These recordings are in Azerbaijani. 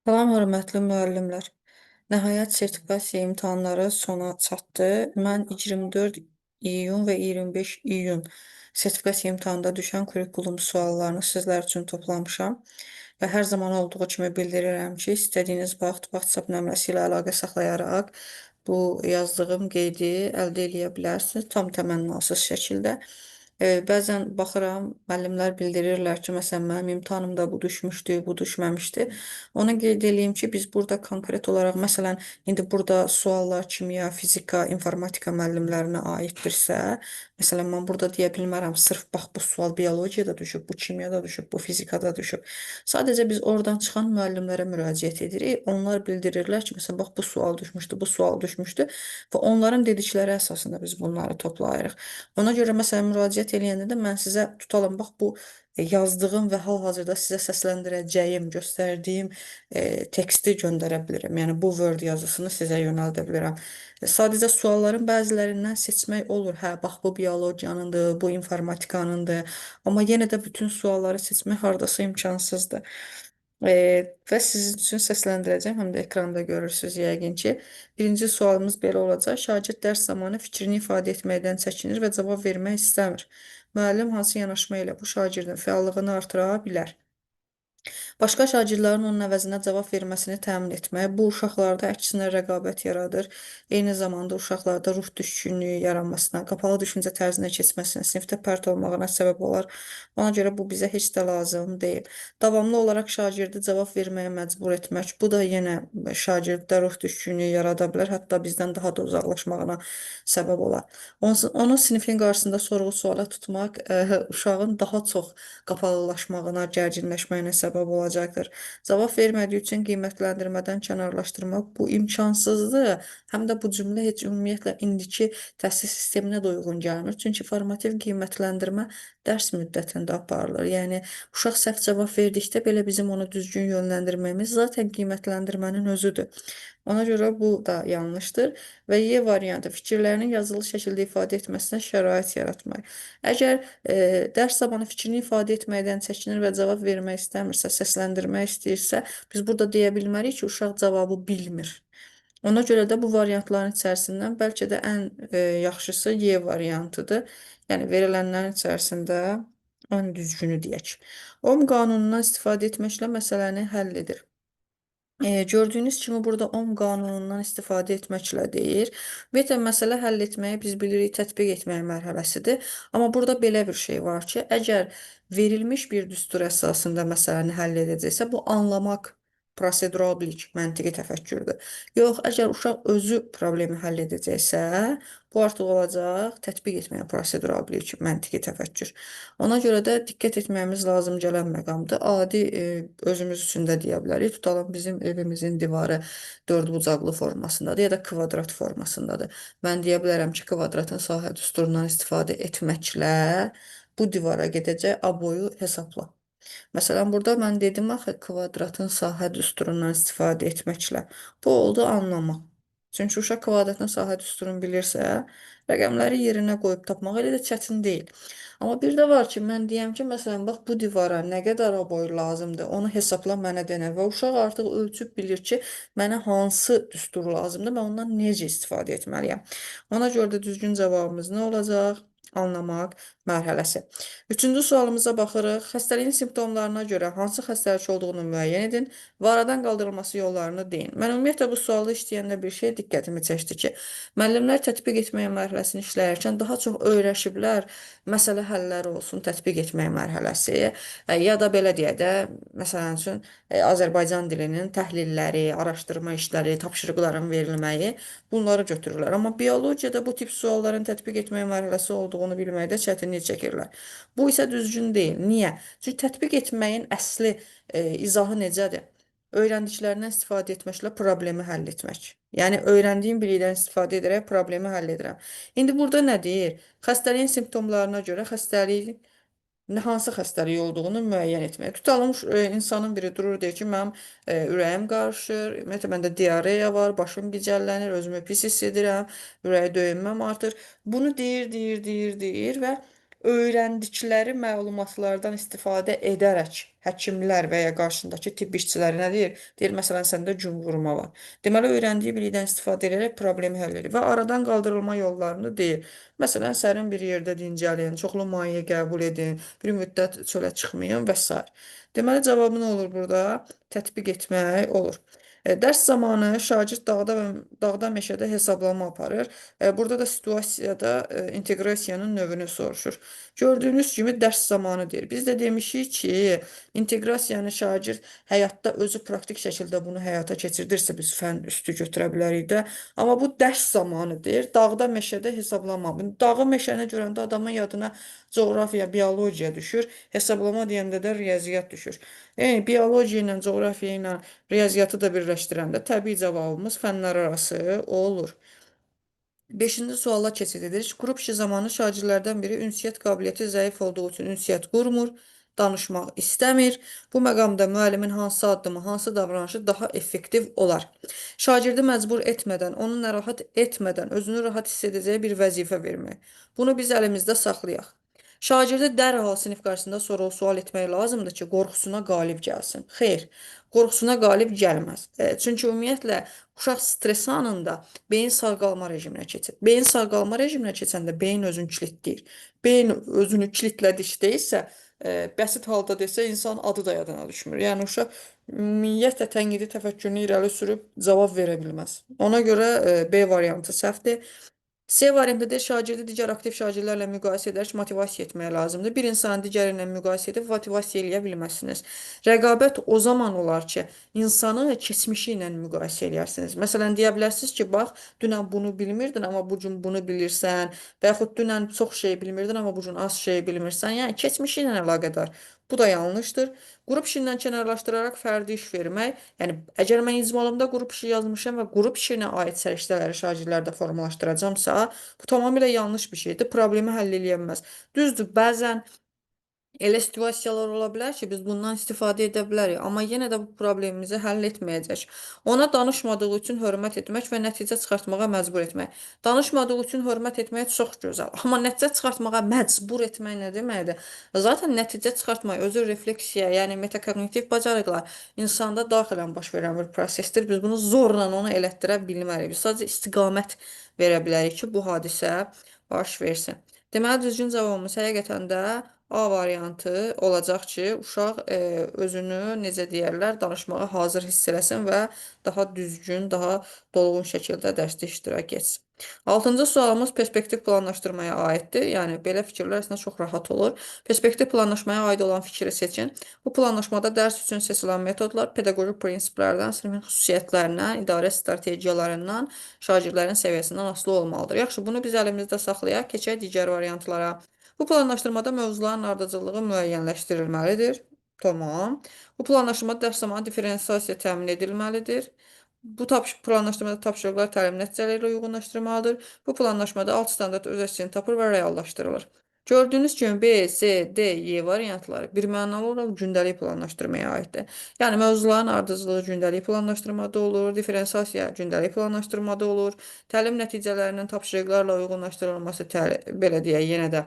Salam, hörmətli müəllimlər. Nəhayət sertifikasiya imtahanları sona çatdı. Mən 24 iyun və 25 iyun sertifikasiya imtahanında düşən kurikulum suallarını sizlər üçün toplamışam. Və hər zaman olduğu kimi bildirirəm ki, istədiyiniz vaxt WhatsApp nömrəsi ilə əlaqə saxlayaraq bu yazdığım qeydi əldə edə bilərsiniz tam təmənnasız şəkildə. Bəzən baxıram, müəllimlər bildirirlər ki, məsələn, mənim imtahanımda bu düşmüşdü, bu düşməmişdi. Ona qeyd eləyim ki, biz burada konkret olaraq, məsələn, indi burada suallar kimya, fizika, informatika müəllimlərinə aiddirsə, məsələn, mən burada deyə bilmərəm, sırf bax bu sual biologiyada düşüb, bu kimyada düşüb, bu fizikada düşüb. Sadəcə biz oradan çıxan müəllimlərə müraciət edirik. Onlar bildirirlər ki, məsələn, bax bu sual düşmüşdü, bu sual düşmüşdü və onların dedikləri əsasında biz bunları toplayırıq. Ona görə məsələn müraciət eləyəndə də mən sizə tutalım, bax bu yazdığım və hal-hazırda sizə səsləndirəcəyim, göstərdiyim teksti göndərə bilirəm. Yəni bu Word yazısını sizə yönəldə bilirəm. Sadəcə sualların bəzilərindən seçmək olur. Hə, bax bu biologiyanındır, bu informatikanındır. Amma yenə də bütün sualları seçmək hardasa imkansızdır. Və sizin üçün səsləndirəcəm, həm də ekranda görürsünüz yəqin ki. Birinci sualımız belə olacaq. Şagird dərs zamanı fikrini ifadə etməkdən çəkinir və cavab vermək istəmir. Müəllim hansı yanaşma ilə bu şagirdin fəallığını artıra bilər? Başqa şagirdlərin onun əvəzinə cavab verməsini təmin etmək, bu uşaqlarda əksinə rəqabət yaradır. Eyni zamanda uşaqlarda ruh düşkünlüyü yaranmasına, qapalı düşüncə tərzinə keçməsinə, sinifdə pərt olmağına səbəb olar. Ona görə bu bizə heç də lazım deyil. Davamlı olaraq şagirdi cavab verməyə məcbur etmək, bu da yenə şagirddə ruh düşkünlüyü yarada bilər, hətta bizdən daha da uzaqlaşmağına səbəb olar. Onu sinifin qarşısında sorğu-suala tutmaq uşağın daha çox qapalılaşmağına, gərginləşməyinə səbəb olacaqdır. Cavab vermədiyi üçün qiymətləndirmədən kənarlaşdırmaq bu imkansızdır. Həm də bu cümlə heç ümumiyyətlə indiki təhsil sisteminə də uyğun gəlmir. Çünki formativ qiymətləndirmə dərs müddətində aparılır. Yəni uşaq səhv cavab verdikdə belə bizim onu düzgün yönləndirməyimiz zaten qiymətləndirmənin özüdür. Ona görə bu da yanlışdır və Y variantı fikirlərini yazılı şəkildə ifadə etməsinə şərait yaratmaq. Əgər dərs zamanı fikrini ifadə etməkdən çəkinir və cavab vermək istəmirsə, səsləndirmək istəyirsə, biz burada deyə bilmərik ki, uşaq cavabı bilmir. Ona görə də bu variantların içərisindən bəlkə də ən yaxşısı Y variantıdır. Yəni verilənlərin içərisində ən düzgünü deyək. Ohm qanunundan istifadə etməklə məsələni həll edir. Gördüyünüz kimi burada ohm qanunundan istifadə etməklə deyir. Ümumiyyətlə, məsələ həll etməyi biz bilirik, tətbiq etmək mərhələsidir. Amma burada belə bir şey var ki, əgər verilmiş bir düstur əsasında məsələni həll edəcəksə, bu anlamaq prosedural bilik, məntiqi təfəkkürdür. Yox, əgər uşaq özü problemi həll edəcəksə, bu artıq olacaq tətbiq etməyə prosedural bilik, məntiqi təfəkkür. Ona görə də diqqət etməyimiz lazım gələn məqamdır. Adi özümüz üçün də deyə bilərik. Tutalım bizim evimizin divarı dördbucaqlı formasındadır ya da kvadrat formasındadır. Mən deyə bilərəm ki, kvadratın sahə düsturundan istifadə etməklə bu divara gedəcək aboyu hesabla. Məsələn, burada mən dedim axı kvadratın sahə düsturundan istifadə etməklə. Bu oldu anlamaq. Çünki uşaq kvadratın sahə düsturunu bilirsə, rəqəmləri yerinə qoyub tapmaq elə də çətin deyil. Amma bir də var ki, mən deyəm ki, məsələn, bax bu divara nə qədər aboy lazımdır, onu hesabla mənə denə və uşaq artıq ölçüb bilir ki, mənə hansı düstur lazımdır, mən ondan necə istifadə etməliyəm. Ona görə də düzgün cavabımız nə olacaq? Anlamaq mərhələsi. Üçüncü sualımıza baxırıq. Xəstəliyin simptomlarına görə hansı xəstəlik olduğunu müəyyən edin və aradan qaldırılması yollarını deyin. Mən ümumiyyətlə bu sualı işləyəndə bir şey diqqətimi çəkdi ki, müəllimlər tətbiq etməyə mərhələsini işləyərkən daha çox öyrəşiblər, məsələ həlləri olsun, tətbiq etmək mərhələsi, ya da belə deyək də, məsələn üçün Azərbaycan dilinin təhlilləri, araşdırma işləri, tapşırıqların verilməyi bunları götürürlər. Amma biologiyada bu tip sualların tətbiq etmək mərhələsi olduğunu bilməkdə çətinlik çəkirlər. Bu isə düzgün deyil. Niyə? Çünki tətbiq etməyin əsli izahı necədir? Öyrəndiklərindən istifadə etməklə problemi həll etmək. Yəni öyrəndiyim bilikdən istifadə edərək problemi həll edirəm. İndi burada nə deyir? Xəstəliyin simptomlarına görə xəstəliyin hansı xəstəlik olduğunu müəyyən etmək. Tutalım insanın biri durur deyir ki, mənim ürəyim qarışır, ümumiyyətlə məndə diareya var, başım gicəllənir, özümü pis hiss edirəm, ürək döyünməm artır. Bunu deyir və öyrəndikləri məlumatlardan istifadə edərək həkimlər və ya qarşındakı tibb işçiləri nə deyir? Deyir, məsələn, səndə gün vurma var. Deməli, öyrəndiyi bilikdən istifadə edərək problemi həll edir və aradan qaldırılma yollarını deyir. Məsələn, sərin bir yerdə dincəlin, çoxlu maye qəbul edin, bir müddət çölə çıxmayın və s. Deməli, cavabı nə olur burada? Tətbiq etmək olur. Dərs zamanı şagird dağda meşədə hesablama aparır. Burada da situasiyada inteqrasiyanın növünü soruşur. Gördüyünüz kimi dərs zamanı deyir. Biz də demişik ki, inteqrasiyanı şagird həyatda özü praktik şəkildə bunu həyata keçirdirsə biz fənn üstü götürə bilərik də. Amma bu dərs zamanı deyir. Dağda meşədə hesablama. Dağı meşəni görəndə adamın yadına coğrafiya, biologiya düşür. Hesablama deyəndə də riyaziyyat düşür. Biologiya ilə, coğrafiya ilə riyaziyyatı da birləşdirəndə təbii cavabımız fənlərarası olur. Beşinci suala keçid edirik. Qrup işi zamanı şagirdlərdən biri ünsiyyət qabiliyyəti zəif olduğu üçün ünsiyyət qurmur, danışmaq istəmir. Bu məqamda müəllimin hansı addımı, hansı davranışı daha effektiv olar? Şagirdi məcbur etmədən, onu narahat etmədən özünü rahat hiss edəcəyi bir vəzifə vermək. Bunu biz əlimizdə saxlayaq. Şagirdə dərhal sinif qarşısında sual etmək lazımdır ki, qorxusuna qalib gəlsin. Xeyr, qorxusuna qalib gəlməz. Çünki ümumiyyətlə uşaq stres anında beyin sağqalma rejiminə keçir. Beyin sağqalma rejiminə keçəndə beyin özünü kilitləyir. Beyin özünü kilitlədikdə isə bəsit halda desə insan adı da yadına düşmür. Yəni uşaq ümumiyyətlə tənqidi təfəkkürünü irəli sürüb cavab verə bilməz. Ona görə B variantı səhvdir. C variantında şagirdi digər aktiv şagirdlərlə müqayisə edərək motivasiya etmək lazımdır. Bir insanı digəri ilə müqayisə edib motivasiya eləyə bilməzsiniz. Rəqabət o zaman olar ki, insanı keçmişi ilə müqayisə edərsiniz. Məsələn, deyə bilərsiniz ki, bax, dünən bunu bilmirdin, amma bu gün bunu bilirsən, və yaxud dünən çox şey bilmirdin, amma bu gün az şey bilmirsən. Yəni keçmişi ilə əlaqədar. Bu da yanlışdır. Qrup işindən kənarlaşdıraraq fərdi iş vermək. Yəni, əgər mən icmalımda qrup işi yazmışam və qrup işinə aid səriştələri şagirdlərdə formalaşdıracamsa, bu tamamilə yanlış bir şeydir. Problemi həll eləyə bilməz. Düzdür, bəzən elə situasiyalar ola bilər ki, biz bundan istifadə edə bilərik, amma yenə də bu problemimizi həll etməyəcək. Ona danışmadığı üçün hörmət etmək və nəticə çıxartmağa məcbur etmək. Danışmadığı üçün hörmət etmək çox gözəl, amma nəticə çıxartmağa məcbur etmək nə deməkdir? Zaten nəticə çıxartmaq özü refleksiya, yəni metakognitiv bacarıqlar insanda daxilən baş verən bir prosesdir. Biz bunu zorla onu elətdirə bilmərik. Biz sadəcə istiqamət verə bilərik ki, bu hadisə baş versin. Deməli, düzgün cavabımız həqiqətən də A variantı olacaq ki, uşaq özünü, necə deyərlər, danışmağa hazır hiss eləsin və daha düzgün, daha dolğun şəkildə dərsdə iştirak etsin. 6-cı sualımız perspektiv planlaşdırmaya aiddir. Yəni, belə fikirlər əslində çox rahat olur. Perspektiv planlaşmaya aid olan fikri seçin. Bu planlaşmada dərs üçün seçilən metodlar pedaqoji prinsiplərdən, sinifin xüsusiyyətlərindən, idarə strategiyalarından, şagirdlərin səviyyəsindən asılı olmalıdır. Yaxşı, bunu biz əlimizdə saxlayaq, keçək digər variantlara. Bu planlaşdırmada mövzuların ardıcıllığı müəyyənləşdirilməlidir. Tamam. Bu planlaşdırmada dərs zamanı diferensiasiya təmin edilməlidir. Bu planlaşdırmada tapşırıqlar təlim nəticələri ilə uyğunlaşdırılmalıdır. Bu planlaşmada alt standart öz əksini tapır və reallaşdırılır. Gördüyünüz kimi B, C, D, Y variantları birmənalı olaraq gündəlik planlaşdırmaya aiddir. Yəni, mövzuların ardıcılığı gündəlik planlaşdırmada olur, diferensiasiya gündəlik planlaşdırmada olur, təlim nəticələrinin tapşırıqlarla uyğunlaşdırılması, belə deyək, yenə də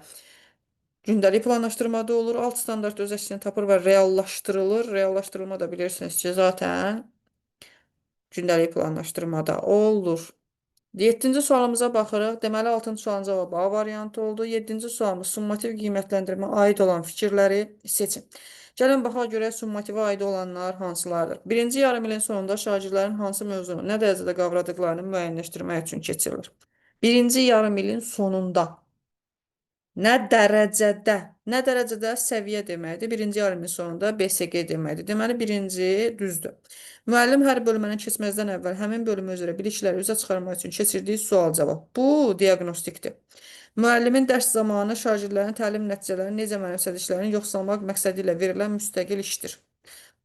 gündəlik planlaşdırmada olur, alt standart öz əksini tapır və reallaşdırılır. Reallaşdırılma da bilirsiniz ki, zaten gündəlik planlaşdırmada olur. 7-ci sualımıza baxırıq. Deməli, 6-cı sualın cavabı A variantı oldu. 7-ci sualımız summativ qiymətləndirmə aid olan fikirləri seçin. Gəlin, baxaq görək summativə aid olanlar hansılardır. Birinci yarım ilin sonunda şagirdlərin hansı mövzunu nə dərəcədə qavradıqlarını müəyyənləşdirmək üçün keçirilir. Birinci yarım ilin sonunda. Nə dərəcədə səviyyə deməkdir. Birinci yarımın sonunda BSG deməkdir. Deməli, birinci düzdür. Müəllim hər bölməni keçməzdən əvvəl həmin bölümü üzrə bilikləri üzə çıxarmaq üçün keçirdiyi sual-cavab. Bu, diaqnostikdir. Müəllimin dərs zamanı şagirdlərin təlim nəticələrini necə mənimsədiklərini yoxsalamaq məqsədi ilə verilən müstəqil işdir.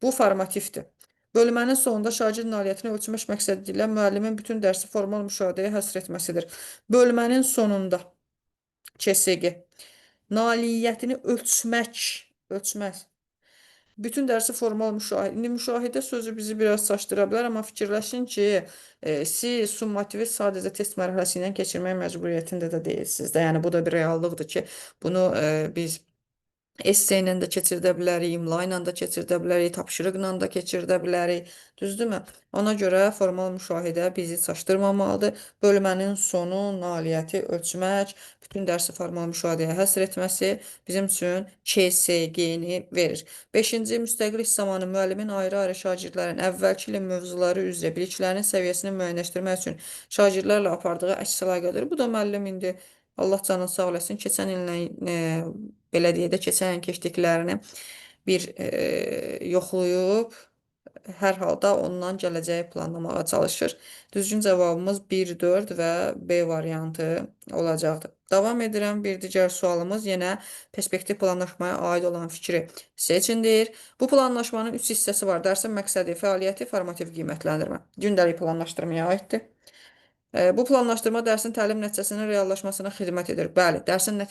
Bu, formativdir. Bölmənin sonunda şagird nailiyyətini ölçmək məqsədi ilə müəllimin bütün dərsi formal müşahidəyə həsr etməsidir. Bölmənin sonunda KSG. Nailiyyətini ölçmək. Bütün dərsi formal müşahidə. İndi müşahidə sözü bizi biraz çaşdıra bilər, amma fikirləşin ki, siz summativi sadəcə test mərhələsi ilə keçirmək məcburiyyətində də deyilsiniz də. Yəni bu da bir reallıqdır ki, bunu biz esse ilə də keçirdə bilərik, imla ilə də keçirdə bilərik, tapşırıqla da keçirdə bilərik. Düzdürmü? Ona görə formal müşahidə bizi çaşdırmamalıdır. Bölmənin sonu, nailiyyəti ölçmək, bütün dərsi formal müşahidəyə həsr etməsi bizim üçün KSG-ni verir. 5-ci müstəqil iş zamanı müəllimin ayrı-ayrı şagirdlərin əvvəlki ilin mövzuları üzrə biliklərinin səviyyəsini müəyyənləşdirmək üçün şagirdlərlə apardığı əks əlaqədir. Bu da müəllim indi Allah canını sağ eləsin. Keçən illə belə deyək də keçən il keçdiklərini bir yoxlayıb hər halda ondan gələcəyi planlamağa çalışır. Düzgün cavabımız 1, 4 və B variantı olacaqdır. Davam edirəm. Bir digər sualımız yenə perspektiv planlaşmaya aid olan fikri seçin deyir. Bu planlaşmanın 3 hissəsi var. Dərsin məqsədi, fəaliyyəti, formativ qiymətləndirmə. Gündəlik planlaşdırmaya aiddir. Bu planlaşdırma dərsin təlim nəticəsinin reallaşmasına xidmət edir. Bəli, dərsin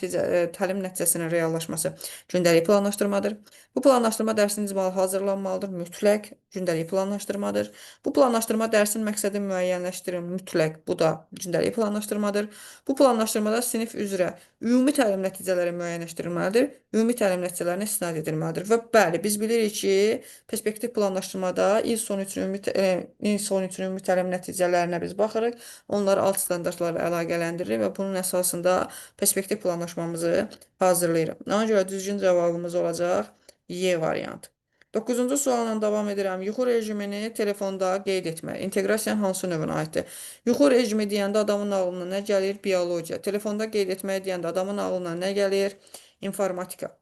təlim nəticəsinin reallaşması gündəlik planlaşdırmadır. Bu planlaşdırma dərsin icmalı hazırlanmalıdır. Mütləq gündəlik planlaşdırmadır. Bu planlaşdırma dərsin məqsədi müəyyənləşdirir. Mütləq bu da gündəlik planlaşdırmadır. Bu planlaşdırmada sinif üzrə ümumi təlim nəticələri müəyyənləşdirilməlidir. Ümumi təlim nəticələrinə istinad edilməlidir. Və bəli, biz bilirik ki, perspektiv planlaşdırmada il sonu üçün ümumi təlim nəticələrinə biz baxırıq. Onları alt standartlarla əlaqələndiririk və bunun əsasında perspektiv planlaşmamızı hazırlayırıq. Ona görə düzgün cavabımız olacaq Y variantı. 9-cu sualla davam edirəm. Yuxu rejimini telefonda qeyd etmək. İnteqrasiyanın hansı növünə aiddir? Yuxu rejimi deyəndə adamın ağlına nə gəlir? Biologiya. Telefonda qeyd etmək deyəndə adamın ağlına nə gəlir? İnformatika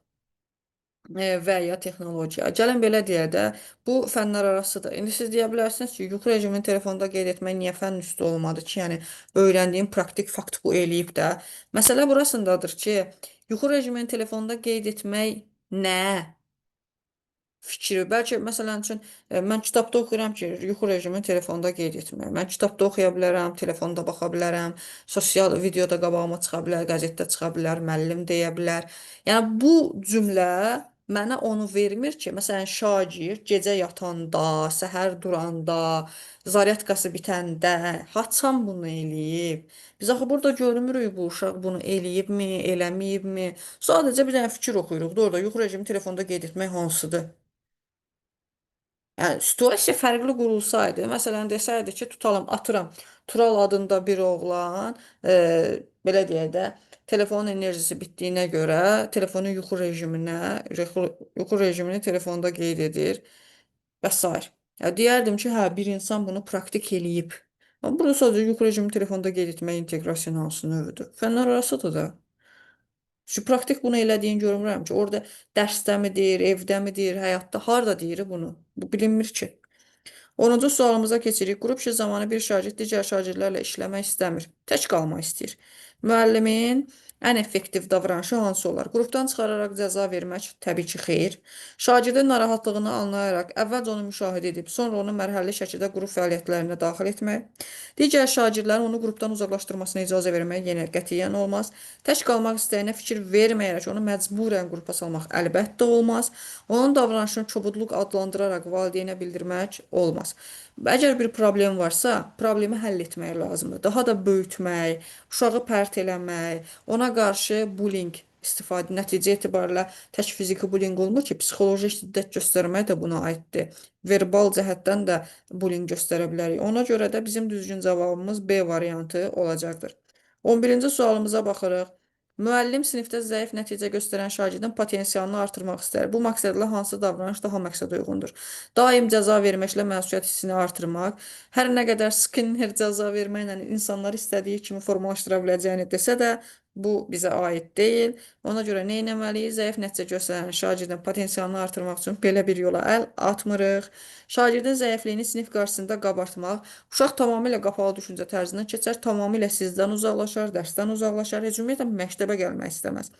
və ya texnologiya. Gəlin belə deyək də, bu fənlər arasıdır. İndi siz deyə bilərsiniz ki, yuxu rejimini telefonda qeyd etmək niyə fənn üstü olmadı ki? Yəni öyrəndiyim praktik fakt bu eləyib də. Məsələ burasındadır ki, yuxu rejimini telefonda qeyd etmək nə? Fikri. Bəlkə məsələn üçün mən kitabda oxuyuram ki, yuxu rejimini telefonda qeyd etmək. Mən kitabda oxuya bilərəm, telefonda baxa bilərəm, sosial videoda qabağıma çıxa bilər, qəzetdə çıxa bilər, müəllim deyə bilər. Yəni bu cümlə mənə onu vermir ki, məsələn şagird gecə yatanda, səhər duranda, zaryadkası bitəndə haçan bunu eləyib. Biz axı burada görmürük bu uşaq bunu eləyibmi, eləməyibmi. Sadəcə bir dənə fikir oxuyuruq da orada yuxu rejimi telefonda qeyd etmək hansıdır? Yəni situasiya fərqli qurulsaydı, məsələn desəydi ki, tutalım, atıram, Tural adında bir oğlan, belə deyək də, telefonun enerjisi bitdiyinə görə telefonu yuxu rejimini telefonda qeyd edir və s. Ya deyərdim ki, hə, bir insan bunu praktik eləyib. Amma burada sadəcə yuxu rejimi telefonda qeyd etmək inteqrasiyanın hansı növüdür? Fənlər arasıdır da. Şu praktik bunu elədiyini görmürəm ki, orada dərsdəmi deyir, evdəmi deyir, həyatda harda deyir bunu? Bu bilinmir ki. 10-cu sualımıza keçirik. Qrup işi zamanı bir şagird digər şagirdlərlə işləmək istəmir. Tək qalmaq istəyir. Müəllimin ən effektiv davranışı hansı olar? Qrupdan çıxararaq cəza vermək təbii ki, xeyr. Şagirdin narahatlığını anlayaraq əvvəlcə onu müşahidə edib, sonra onu mərhələli şəkildə qrup fəaliyyətlərinə daxil etmək. Digər şagirdlərin onu qrupdan uzaqlaşdırmasına icazə vermək yenə qətiyyən olmaz. Tək qalmaq istəyinə fikir verməyərək onu məcburən qrupa salmaq əlbəttə olmaz. Onun davranışını kobudluq adlandıraraq valideynə bildirmək olmaz. Əgər bir problem varsa, problemi həll etmək lazımdır. Daha da böyütmək, uşağı pərt eləmək, ona qarşı bullying istifadə nəticə etibarilə tək fiziki bullying olmur ki, psixoloji şiddət göstərmək də buna aiddir. Verbal cəhətdən də bullying göstərə bilərik. Ona görə də bizim düzgün cavabımız B variantı olacaqdır. 11-ci sualımıza baxırıq. Müəllim sinifdə zəif nəticə göstərən şagirdin potensialını artırmaq istər. Bu məqsədlə hansı davranış daha məqsədə uyğundur? Daim cəza verməklə məsuliyyət hissini artırmaq, hər nə qədər skinner cəza verməklə insanlar istədiyi kimi formalaşdıra biləcəyini desə də, bu bizə aid deyil. Ona görə nə etməliyik? Zəif nəticə göstərən şagirdin potensialını artırmaq üçün belə bir yola əl atmırıq. Şagirdin zəifliyini sinif qarşısında qabartmaq, uşaq tamamilə qapalı düşüncə tərzindən keçər, tamamilə sizdən uzaqlaşar, dərsdən uzaqlaşar, heç ümumiyyətlə məktəbə gəlmək istəməz.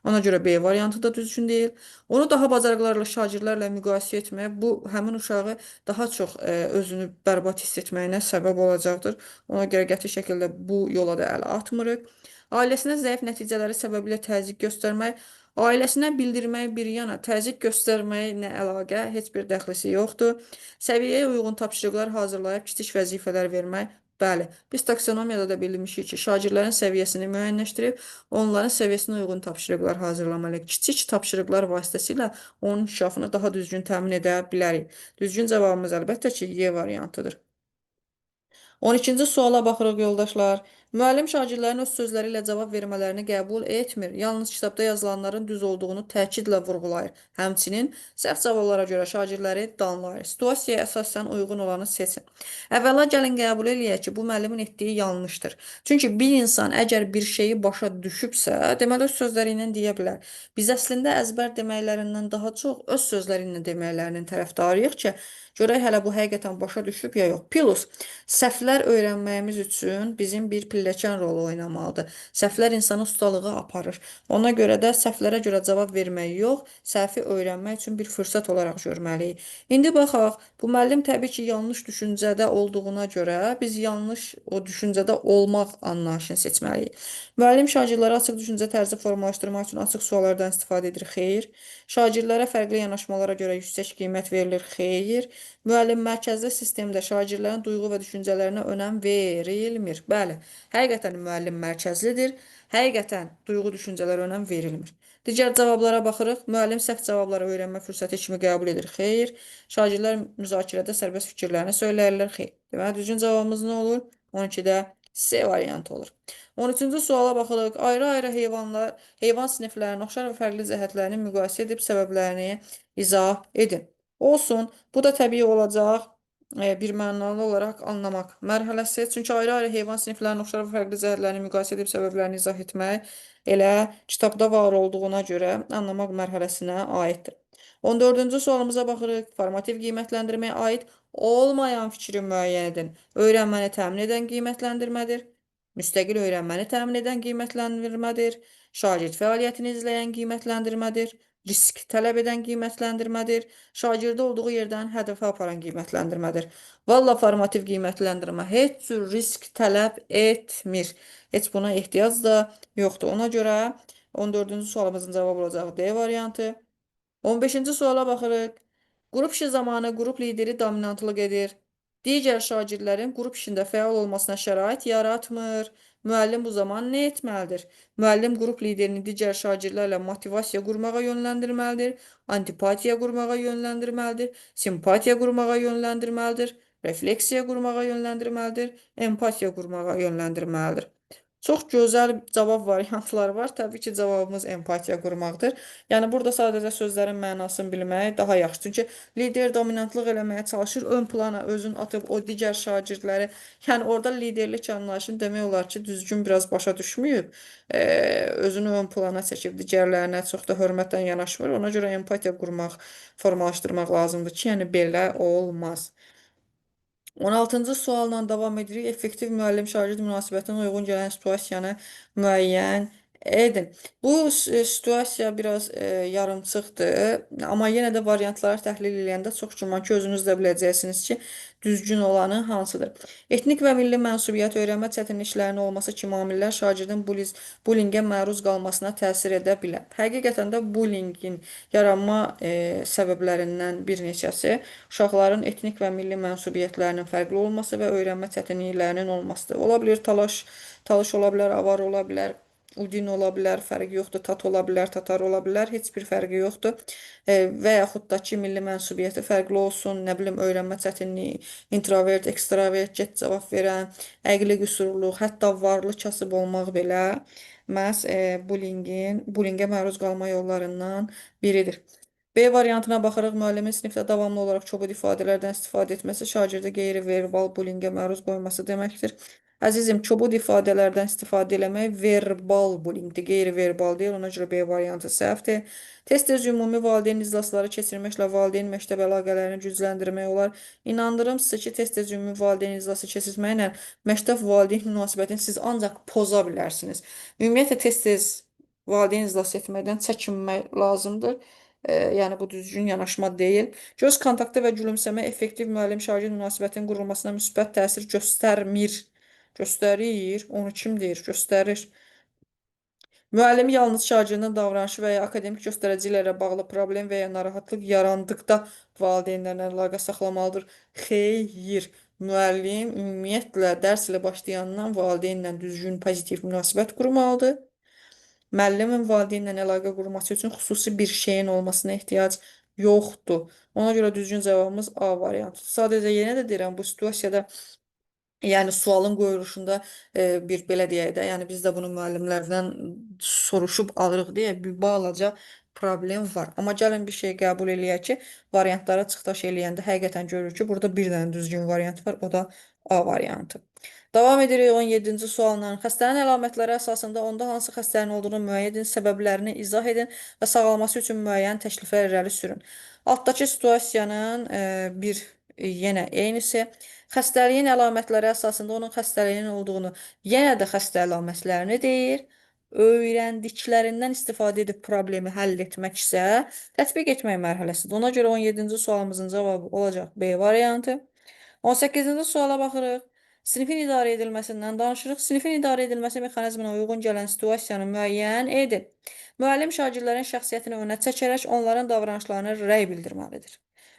Ona görə B variantı da düzgün deyil. Onu daha bacarıqlarla şagirdlərlə müqayisə etmək, bu həmin uşağı daha çox özünü bərbad hiss etməyinə səbəb olacaqdır. Ona görə qəti şəkildə bu yola da əl atmırıq. Ailəsinə zəif nəticələri səbəbilə təzyiq göstərmək, Ailəsinə bildirmək bir yana, təzyiq göstərməklə əlaqə heç bir dəxlisi yoxdur. Səviyyəyə uyğun tapşırıqlar hazırlayıb kiçik vəzifələr vermək. Bəli, biz taksonomiyada da bilmişik ki, şagirdlərin səviyyəsini müəyyənləşdirib, onların səviyyəsinə uyğun tapşırıqlar hazırlamalıyıq. Kiçik tapşırıqlar vasitəsilə onun inkişafını daha düzgün təmin edə bilərik. Düzgün cavabımız əlbəttə ki, Y variantıdır. 12-ci suala baxırıq yoldaşlar. Müəllim şagirdlərin öz sözləri ilə cavab vermələrini qəbul etmir. Yalnız kitabda yazılanların düz olduğunu təkidlə vurğulayır. Həmçinin səhv cavablara görə şagirdləri danlayır. Situasiyaya əsasən uyğun olanı seçin. Əvvəla gəlin qəbul eləyək ki, bu müəllimin etdiyi yanlışdır. Çünki bir insan əgər bir şeyi başa düşübsə, deməli öz sözləri ilə deyə bilər. Biz əslində əzbər deməklərindən daha çox öz sözləri ilə deməklərinin tərəfdarıyıq ki, görək hələ bu həqiqətən başa düşüb ya yox. Plus, səhvlər öyrənməyimiz üçün bizim bir pilləkən rolu oynamalıdır. Səhvlər insanı ustalığa aparır. Ona görə də səhvlərə görə cavab vermək yox, səhvi öyrənmək üçün bir fürsət olaraq görməliyik. İndi baxaq, bu müəllim təbii ki, yanlış düşüncədə olduğuna görə biz yanlış o düşüncədə olmaq anlayışını seçməliyik. Müəllim şagirdlərə açıq düşüncə tərzi formalaşdırmaq üçün açıq suallardan istifadə edir. Xeyr. Şagirdlərə fərqli yanaşmalara görə yüksək qiymət verilir. Xeyr. Müəllim mərkəzli sistemdə şagirdlərin duyğu və düşüncələrinə önəm verilmir. Bəli, həqiqətən müəllim mərkəzlidir. Həqiqətən duyğu düşüncələrə önəm verilmir. Digər cavablara baxırıq. Müəllim səhv cavabları öyrənmə fürsəti kimi qəbul edir. Xeyr. Şagirdlər müzakirədə sərbəst fikirlərini söyləyirlər. Xeyr. Deməli, düzgün cavabımız nə olur? 12-də C variantı olur. 13-cü suala baxırıq. Ayrı-ayrı heyvan siniflərinin oxşar və fərqli cəhətlərini müqayisə edib səbəblərini izah edin. Olsun, bu da təbii olacaq bir mənalı olaraq anlamaq mərhələsi. Çünki ayrı-ayrı heyvan siniflərinin oxşar və fərqli cəhətlərini müqayisə edib səbəblərini izah etmək elə kitabda var olduğuna görə anlamaq mərhələsinə aiddir. 14-cü sualımıza baxırıq. Formativ qiymətləndirməyə aid olmayan fikri müəyyən edin. Öyrənməni təmin edən qiymətləndirmədir. Müstəqil öyrənməni təmin edən qiymətləndirmədir. Şagird fəaliyyətini izləyən qiymətləndirmədir. Risk tələb edən qiymətləndirmədir. Şagirdi olduğu yerdən hədəfə aparan qiymətləndirmədir. Valla formativ qiymətləndirmə heç cür risk tələb etmir. Heç buna ehtiyac da yoxdur. Ona görə 14-cü sualımızın cavabı olacaq D variantı. 15-ci suala baxırıq. Qrup işi zamanı qrup lideri dominantlıq edir. Digər şagirdlərin qrup işində fəal olmasına şərait yaratmır. Müəllim bu zaman nə etməlidir? Müəllim qrup liderini digər şagirdlərlə motivasiya qurmağa yönləndirməlidir, antipatiya qurmağa yönləndirməlidir, simpatiya qurmağa yönləndirməlidir, refleksiya qurmağa yönləndirməlidir, empatiya qurmağa yönləndirməlidir. Çox gözəl cavab variantları var. Təbii ki, cavabımız empatiya qurmaqdır. Yəni, burada sadəcə sözlərin mənasını bilmək daha yaxşı. Çünki lider dominantlıq eləməyə çalışır, ön plana özünü atıb o digər şagirdləri. Yəni, orada liderlik anlayışını demək olar ki, düzgün biraz başa düşməyib, özünü ön plana çəkib, digərlərinə çox da hörmətlə yanaşmır. Ona görə empatiya qurmaq, formalaşdırmaq lazımdır ki, yəni belə olmaz. 16-cı sualla davam edirik. Effektiv müəllim-şagird münasibətinə uyğun gələn situasiyanı müəyyən edin. Bu situasiya biraz yarımçıqdır. Amma yenə də variantları təhlil edəndə çox güman ki, özünüz də biləcəksiniz ki, düzgün olanı hansıdır. Etnik və milli mənsubiyyət öyrənmə çətinliklərinin olması kimi amillər şagirdin bullyingə məruz qalmasına təsir edə bilər. Həqiqətən də bullyingin yaranma səbəblərindən bir neçəsi uşaqların etnik və milli mənsubiyyətlərinin fərqli olması və öyrənmə çətinliklərinin olmasıdır. Ola bilər talış ola bilər, avar ola bilər, udin ola bilər, fərqi yoxdur, tat ola bilər, tatar ola bilər, heç bir fərqi yoxdur. Və yaxud da ki, milli mənsubiyyəti fərqli olsun, nə bilim, öyrənmə çətinliyi, introvert, ekstravert, get cavab verən, əqli qüsurluq, hətta varlı kasıb olmaq belə məhz bullyingə məruz qalma yollarından biridir. B variantına baxaraq müəllimin sinifdə davamlı olaraq çobud ifadələrdən istifadə etməsi şagirdə qeyri-verbal bullyingə məruz qoyması deməkdir. Əzizim, çobud ifadələrdən istifadə eləmək verbal bullyingdir, qeyri-verbal deyil, ona görə B variantı səhvdir. Tez-tez ümumi valideyn iclasları keçirməklə valideyn məktəb əlaqələrini gücləndirmək olar. İnandırım sizə ki, tez-tez ümumi valideyn iclası keçirməklə məktəb valideyn münasibətini siz ancaq poza bilərsiniz. Ümumiyyətlə, tez-tez valideyn iclası etməkdən çəkinmək lazımdır. Yəni, bu düzgün yanaşma deyil. Göz kontaktı və gülümsəmə effektiv müəllim-şagird münasibətinin qurulmasına müsbət təsir göstərmir. Göstərir. Onu kim deyir? Göstərir. Müəllim yalnız şagirdin davranışı və ya akademik göstəricilərlə bağlı problem və ya narahatlıq yarandıqda valideynlərlə əlaqə saxlamalıdır. Xeyr, müəllim ümumiyyətlə dərs ilə başlayandan valideynlə düzgün pozitiv münasibət qurmalıdır. Müəllimin valideynlə əlaqə qurması üçün xüsusi bir şeyin olmasına ehtiyac yoxdur. Ona görə düzgün cavabımız A variantıdır. Sadəcə yenə də deyirəm, bu situasiyada yəni sualın qoyuluşunda bir belə deyək də, yəni biz də bunu müəllimlərdən soruşub alırıq deyə bir balaca problem var. Amma gəlin bir şey qəbul eləyək ki, variantlara çıxdaş eləyəndə həqiqətən görürük ki, burada bir dənə düzgün variant var, o da A variantı. Davam edirik 17-ci sualla. Xəstənin əlamətləri əsasında onda hansı xəstənin olduğunu müəyyən edin, səbəblərini izah edin və sağalması üçün müəyyən təkliflər irəli sürün. Altdakı situasiyanın yenə eynisi. Xəstəliyin əlamətləri əsasında onun xəstəliyin olduğunu, yenə də xəstə əlamətlərini deyir. Öyrəndiklərindən istifadə edib problemi həll etmək isə tətbiq etmək mərhələsidir. Ona görə 17-ci sualımızın cavabı olacaq B variantı. 18-ci suala baxırıq. Sinifin idarə edilməsindən danışırıq. Sinifin idarə edilməsi mexanizminə uyğun gələn situasiyanı müəyyən edin. Müəllim şagirdlərin şəxsiyyətini önə çəkərək onların davranışlarına rəy bildirməlidir.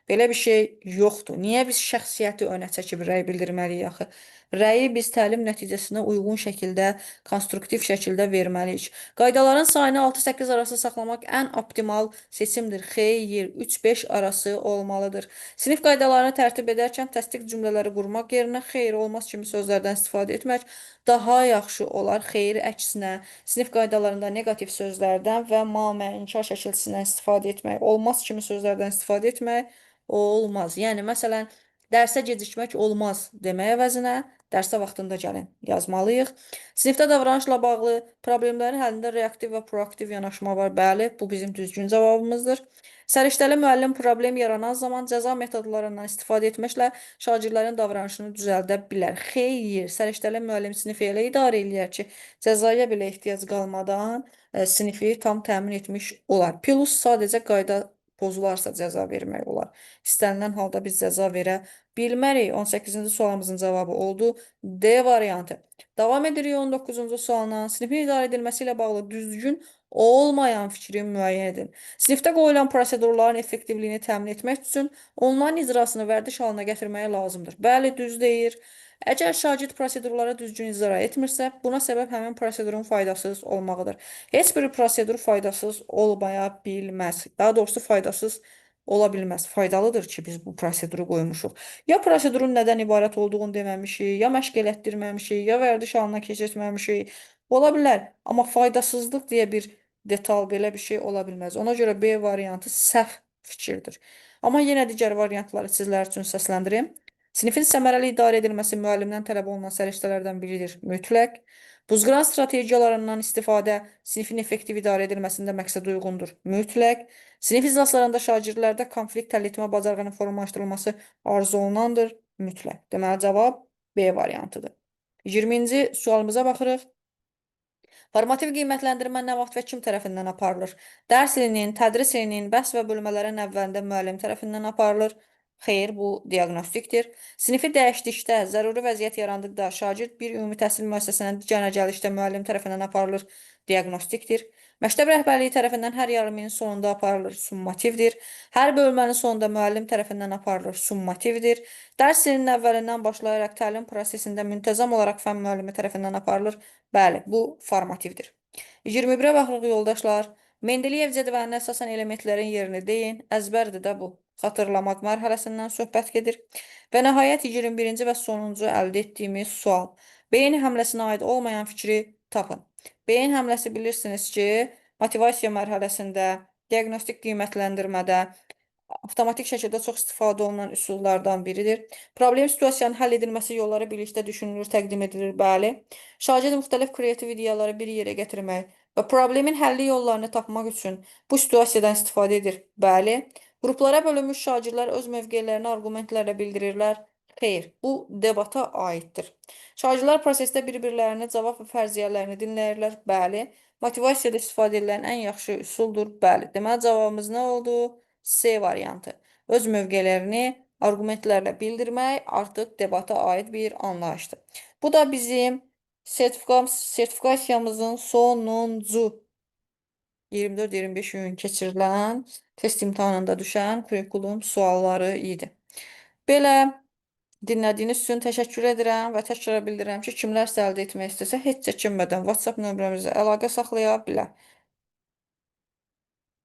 Belə bir şey yoxdur. Niyə biz şəxsiyyəti önə çəkib rəy bildirməliyik axı? Rəyi biz təlim nəticəsinə uyğun şəkildə, konstruktiv şəkildə verməliyik. Qaydaların sayını 6-8 arası saxlamaq ən optimal seçimdir. Xeyr, 3-5 arası olmalıdır. Sinif qaydalarını tərtib edərkən təsdiq cümlələri qurmaq yerinə xeyr olmaz kimi sözlərdən istifadə etmək daha yaxşı olar. Xeyr əksinə, sinif qaydalarında neqativ sözlərdən və ma-məinkar şəkilçisindən istifadə etmək, olmaz kimi sözlərdən istifadə etmək olmaz. Yəni, məsələn, dərsə gecikmək olmaz demək əvəzinə, dərsə vaxtında gəlin yazmalıyıq. Sinifdə davranışla bağlı problemlərin həllində reaktiv və proaktiv yanaşma var. Bəli, bu bizim düzgün cavabımızdır. Səriştəli müəllim problem yaranan zaman cəza metodlarından istifadə etməklə şagirdlərin davranışını düzəldə bilər. Xeyr, səriştəli müəllim sinifi elə idarə eləyər ki, cəzaya belə ehtiyac qalmadan sinifi tam təmin etmiş olar. Plus sadəcə qayda pozularsa cəza vermək olar. İstənilən halda biz cəza verə bilmərik. 18-ci sualımızın cavabı oldu D variantı. Davam edirik 19-cu sualla. Sinifin idarə edilməsi ilə bağlı düzgün olmayan fikri müəyyən edin. Sinifdə qoyulan prosedurların effektivliyini təmin etmək üçün onların icrasını vərdiş halına gətirməyə lazımdır. Bəli, düz deyir. Əgər şagird prosedurlara düzgün icra etmirsə, buna səbəb həmin prosedurun faydasız olmağıdır. Heç bir prosedur faydasız olmaya bilməz. Daha doğrusu faydasız ola bilməz. Faydalıdır ki, biz bu proseduru qoymuşuq. Ya prosedurun nədən ibarət olduğunu deməmişik, ya məşq elətdirməmişik, ya vərdiş halına keçirtməmişik. Ola bilər, amma faydasızlıq deyə bir detal, belə bir şey ola bilməz. Ona görə B variantı səhv fikirdir. Amma yenə digər variantları sizlər üçün səsləndirim. Sinifin səmərəli idarə edilməsi müəllimdən tələb olunan səriştələrdən biridir. Mütləq. Buzqıran strategiyalarından istifadə sinifin effektiv idarə edilməsində məqsəd uyğundur. Mütləq. Sinif iclaslarında şagirdlərdə konflikt həll etmə bacarığının formalaşdırılması arzu olunandır. Mütləq. Deməli, cavab B variantıdır. 20-ci sualımıza baxırıq. Formativ qiymətləndirmə nə vaxt və kim tərəfindən aparılır? Dərs ilinin, tədris ilinin, bəhs və bölmələrin əvvəlində müəllim tərəfindən aparılır. Xeyr, bu diaqnostikdir. Sinifi dəyişdikdə, zəruri vəziyyət yarandıqda şagird bir ümumi təhsil müəssisəsindən digərinə gəlişdə müəllim tərəfindən aparılır. Diaqnostikdir. Məktəb rəhbərliyi tərəfindən hər yarım ilin sonunda aparılır. Summativdir. Hər bölmənin sonunda müəllim tərəfindən aparılır. Summativdir. Dərs ilinin əvvəlindən başlayaraq təlim prosesində müntəzəm olaraq fən müəllimi tərəfindən aparılır. Bəli, bu formativdir. 21-ə baxırıq yoldaşlar. Mendeleyev cədvəlinə əsasən elementlərin yerini deyin. Əzbərdir də bu. Xatırlamaq mərhələsindən söhbət gedir. Və nəhayət 21-ci və sonuncu əldə etdiyimiz sual. Beyin həmləsinə aid olmayan fikri tapın. Beyin həmləsi bilirsiniz ki, motivasiya mərhələsində, diaqnostik qiymətləndirmədə, avtomatik şəkildə çox istifadə olunan üsullardan biridir. Problem situasiyanın həll edilməsi yolları birlikdə düşünülür, təqdim edilir, bəli. Şagird müxtəlif kreativ ideyaları bir yerə gətirmək və problemin həlli yollarını tapmaq üçün bu situasiyadan istifadə edir, bəli. Qruplara bölünmüş şagirdlər öz mövqelərini arqumentlərlə bildirirlər. Xeyr, bu debata aiddir. Şagirdlər prosesdə bir-birlərini cavab və fərziyyələrini dinləyirlər, bəli. Motivasiyada istifadə edilən ən yaxşı üsuldur, bəli. Deməli, cavabımız nə oldu? C variantı. Öz mövqelərini arqumentlərlə bildirmək artıq debata aid bir anlayışdır. Bu da bizim Sertifikasiyamızın sonuncu 24-25 iyun keçirilən test imtahanında düşən kurikulum sualları idi. Belə dinlədiyiniz üçün təşəkkür edirəm və təkrar bildirirəm ki, kimlərsə əldə etmək istəsə heç çəkinmədən WhatsApp nömrəmizə əlaqə saxlaya bilər.